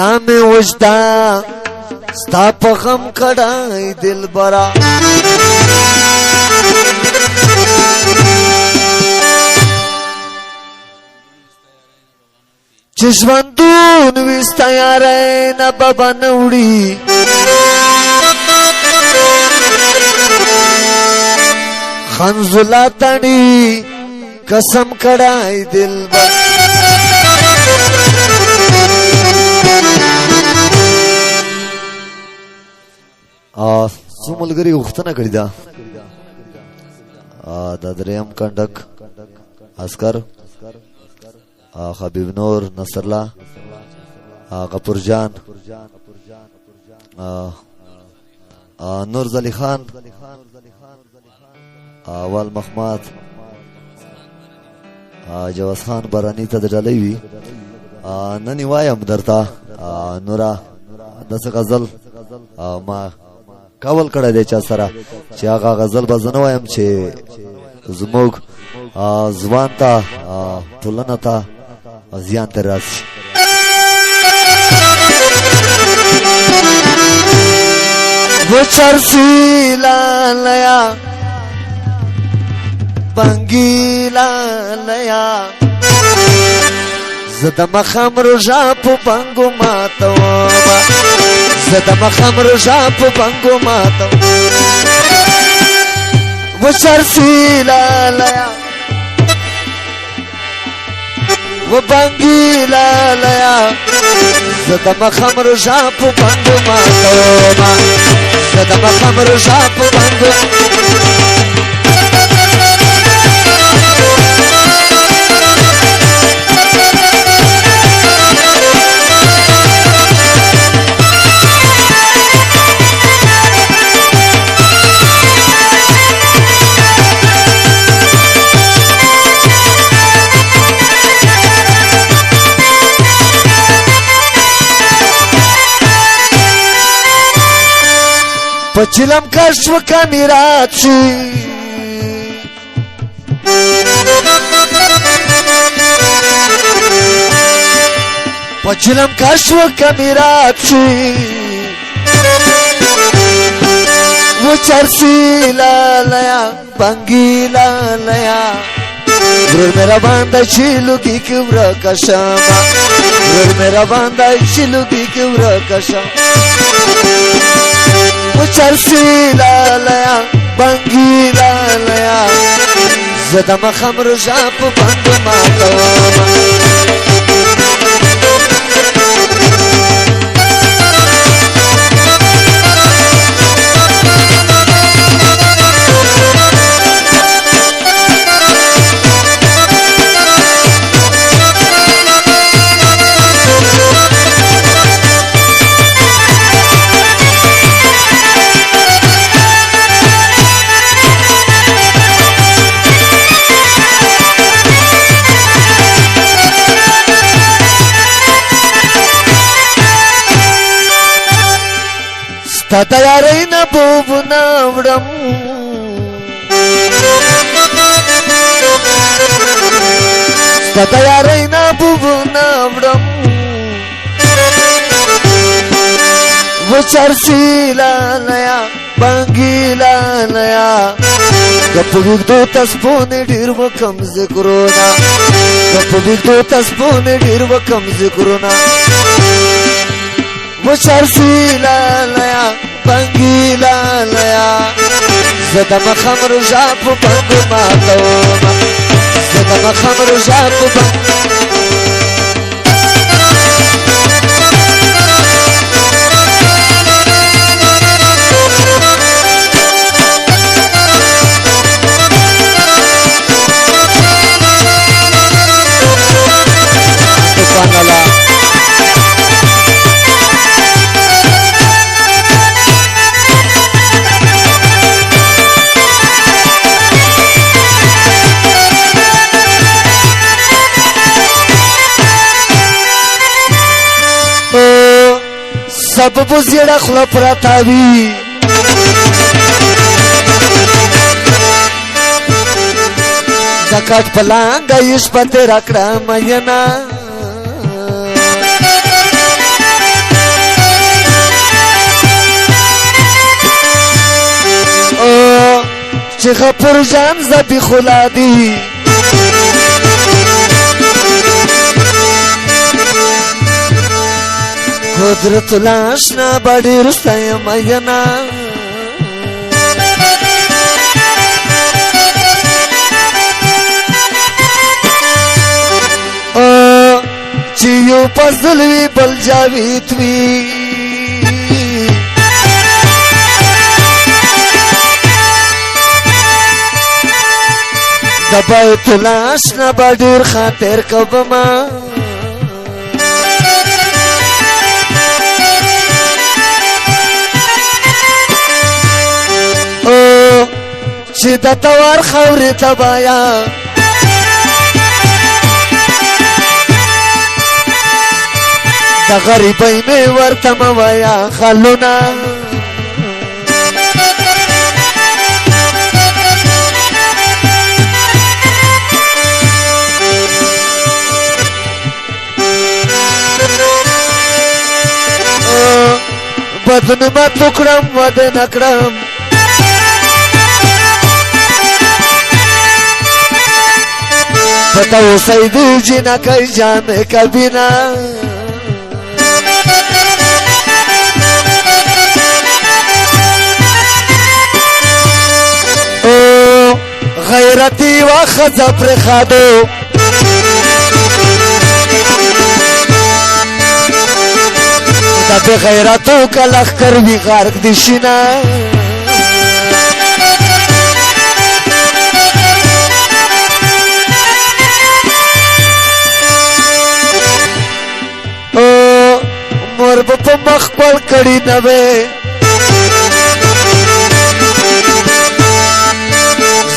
دا می وجدا ستا په غم کړای دلبرا چې ژوندون وي ستا یارۍ نه بابا نه وړي خنزلا تړي قسم کړای دلبر څو ملګري غوښتنه کړې ده د دریم کنډک عسکر حبیب نور نصرالله غفور جان نور زلی خان اول محمد جواز خان بارانی ته د ډالۍ وي نن وایم درته نورا داسې غزل ما کول کړی دی چا سره چې هغه غزل به زه نه وایم چې زموږ ځوان ته ټولنه ته زیان ترې راسي وچرسیلالیا بنګیلالیا زه د مخم روژه په بنګو ماتومه زه د مخم روژه په بنګو ماتوم وچرسیلالیا وبنګیلالیا زه د مخم روژه په بنګو ماتومه زه د مخم روژه په بنګو پچلم کشو کمیرات شي پچلم کشو کمیرات شي وچرسیلالیا بنګیلالیا ورور میرا باندې چیلوږي کې ورکشما ورور میرا باندې چیلوږي کې ورکشما وچرسیلالیا بنګیلالیا زه د مخم روژه په بنګو ماتومه تا تیاری نبوب ناوڑم تا تیاری نبوب ناوڑم وچرسیلالیا بنګیلالیا گپویک دو تسپونی ډیر وکم ذکرونا گپویک دو تسپونی ډیر وکم ذکرونا وچرسیلالیا بنګیلالیا زه د مخم روژه په بنګو ماتومه زه د مخم روژه په بنګو سبب زیړه خوله پرته وي د کټ په لانګه یې شپه تېره کړه مینه چې غفور جان زبی خلا دی قدرت لاشنا بڑی رسای ماینا چې یو پزل وی بل جاوید وی د بیت لاشنا بډیر خاطر کوما او چې د توار خوري تبایا د غریبۍ مې ورته موایا خلونه بدنمت وکړم وده نکړم پتا اوسئ د جنکۍ جامې کبینا او غیرتی و ښځه پرېښادو د بې غیرتو که لښکر وي غرق دي شینه او مور به په مخ کول کړي نه وې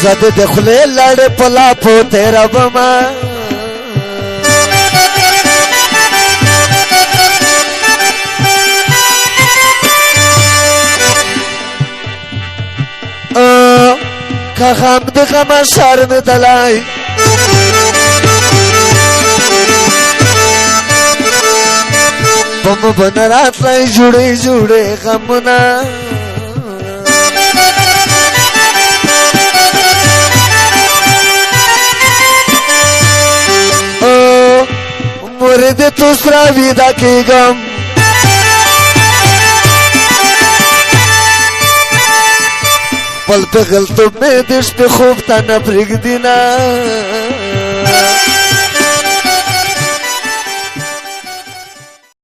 زه د د خولې لړې په لاپو تېرومه که غم د غمه شرمېدلی په مو به نه راتلی جوړې جوړې غمونه او مورې د تو سره ویده کېږم خپل پغلتوب مې د شپې خوب ته نه پرېږدي نه